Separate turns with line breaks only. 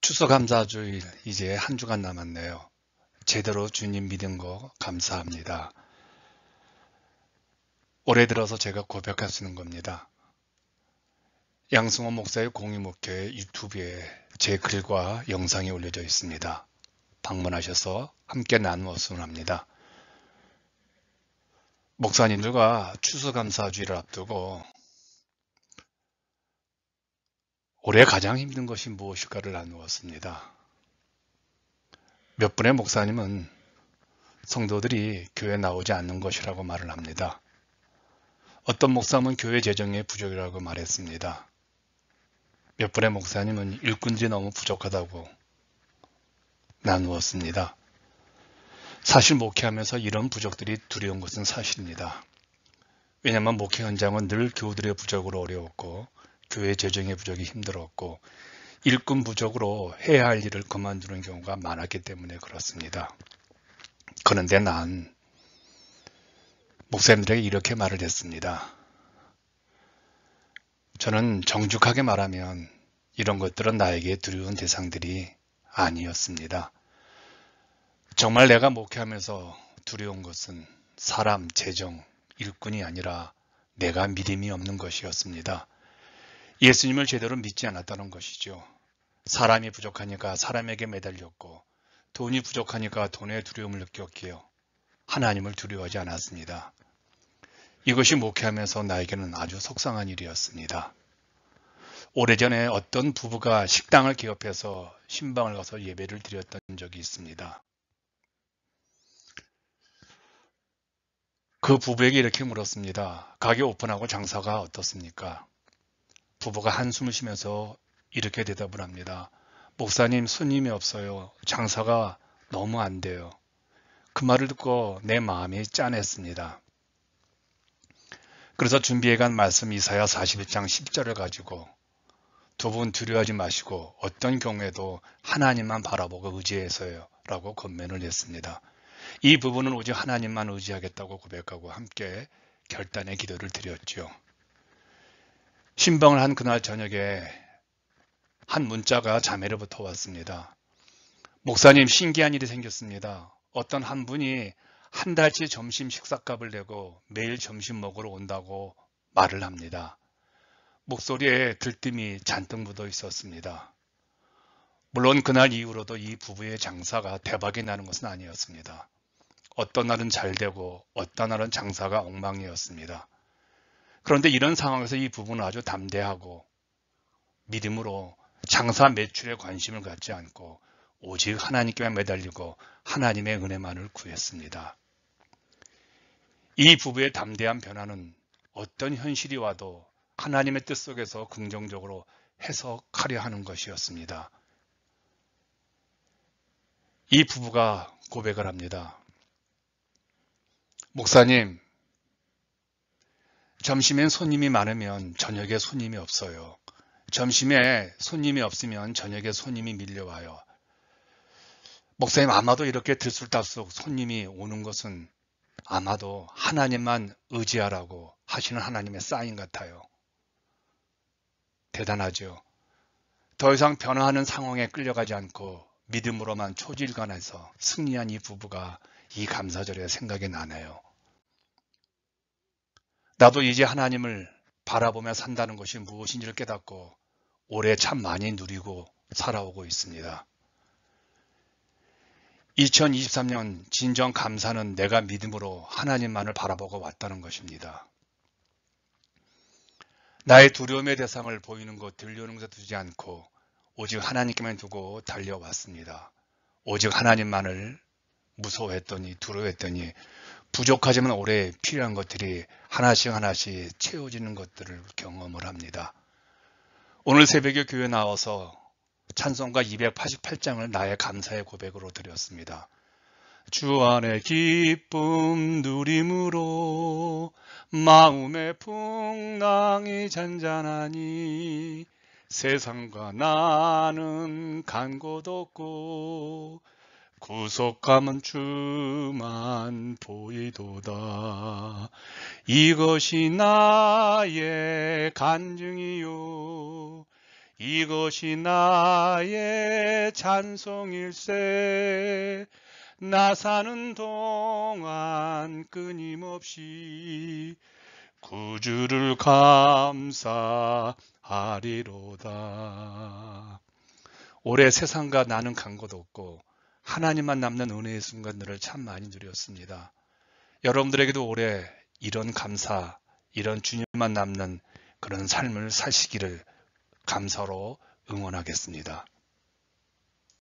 추수감사주일 이제 한 주간 남았네요. 제대로 주님 믿은 거 감사합니다. 올해 들어서 제가 고백할 수 있는 겁니다. 양승호 목사의 공유목회 유튜브에 제 글과 영상이 올려져 있습니다. 방문하셔서 함께 나누었으면 합니다. 목사님들과 추수감사주일을 앞두고 올해 가장 힘든 것이 무엇일까를 나누었습니다. 몇 분의 목사님은 성도들이 교회 나오지 않는 것이라고 말을 합니다. 어떤 목사님은 교회 재정의 부족이라고 말했습니다. 몇 분의 목사님은 일꾼들이 너무 부족하다고 나누었습니다. 사실 목회하면서 이런 부족들이 두려운 것은 사실입니다. 왜냐하면 목회 현장은 늘 교우들의 부족으로 어려웠고 교회 재정의 부족이 힘들었고 일꾼 부족으로 해야 할 일을 그만두는 경우가 많았기 때문에 그렇습니다. 그런데 난 목사님들에게 이렇게 말을 했습니다. 저는 정직하게 말하면 이런 것들은 나에게 두려운 대상들이 아니었습니다. 정말 내가 목회하면서 두려운 것은 사람, 재정, 일꾼이 아니라 내가 믿음이 없는 것이었습니다. 예수님을 제대로 믿지 않았다는 것이죠. 사람이 부족하니까 사람에게 매달렸고 돈이 부족하니까 돈의 두려움을 느꼈기에 하나님을 두려워하지 않았습니다. 이것이 목회하면서 나에게는 아주 속상한 일이었습니다. 오래전에 어떤 부부가 식당을 개업해서 신방을 가서 예배를 드렸던 적이 있습니다. 그 부부에게 이렇게 물었습니다. 가게 오픈하고 장사가 어떻습니까? 부부가 한숨을 쉬면서 이렇게 대답을 합니다. 목사님, 손님이 없어요. 장사가 너무 안 돼요. 그 말을 듣고 내 마음이 짠했습니다. 그래서 준비해간 말씀 이사야 41장 10절을 가지고 두 분 두려워하지 마시고 어떤 경우에도 하나님만 바라보고 의지해서요 라고 권면을 했습니다. 이 부분은 오직 하나님만 의지하겠다고 고백하고 함께 결단의 기도를 드렸죠. 신방을 한 그날 저녁에 한 문자가 자매로부터 왔습니다. 목사님, 신기한 일이 생겼습니다. 어떤 한 분이 한 달치 점심 식사값을 내고 매일 점심 먹으러 온다고 말을 합니다. 목소리에 들뜸이 잔뜩 묻어 있었습니다. 물론 그날 이후로도 이 부부의 장사가 대박이 나는 것은 아니었습니다. 어떤 날은 잘 되고 어떤 날은 장사가 엉망이었습니다. 그런데 이런 상황에서 이 부부는 아주 담대하고 믿음으로 장사 매출에 관심을 갖지 않고 오직 하나님께만 매달리고 하나님의 은혜만을 구했습니다. 이 부부의 담대한 변화는 어떤 현실이 와도 하나님의 뜻 속에서 긍정적으로 해석하려 하는 것이었습니다. 이 부부가 고백을 합니다. 목사님, 점심엔 손님이 많으면 저녁에 손님이 없어요. 점심에 손님이 없으면 저녁에 손님이 밀려와요. 목사님, 아마도 이렇게 들쑥날쑥 손님이 오는 것은 아마도 하나님만 의지하라고 하시는 하나님의 사인 같아요. 대단하죠. 더 이상 변화하는 상황에 끌려가지 않고 믿음으로만 초질관해서 승리한 이 부부가 이 감사절에 생각이 나네요. 나도 이제 하나님을 바라보며 산다는 것이 무엇인지를 깨닫고 올해 참 많이 누리고 살아오고 있습니다. 2023년 진정 감사는 내가 믿음으로 하나님만을 바라보고 왔다는 것입니다. 나의 두려움의 대상을 보이는 것, 들려오는 것에 두지 않고 오직 하나님께만 두고 달려왔습니다. 오직 하나님만을 무서워했더니 두려워했더니 부족하지만 올해 필요한 것들이 하나씩 하나씩 채워지는 것들을 경험을 합니다. 오늘 새벽에 교회 나와서 찬송가 288장을 나의 감사의 고백으로 드렸습니다. 주 안에 기쁨 누림으로 마음의 풍랑이 잔잔하니 세상과 나는 간 곳 없고 구속함은 주만 보이도다. 이것이 나의 간증이요 이것이 나의 찬송일세. 나 사는 동안 끊임없이 구주를 감사하리로다. 올해 세상과 나는 간 곳 없고 하나님만 남는 은혜의 순간들을 참 많이 누렸습니다. 여러분들에게도 올해 이런 감사, 이런 주님만 남는 그런 삶을 사시기를 감사로 응원하겠습니다.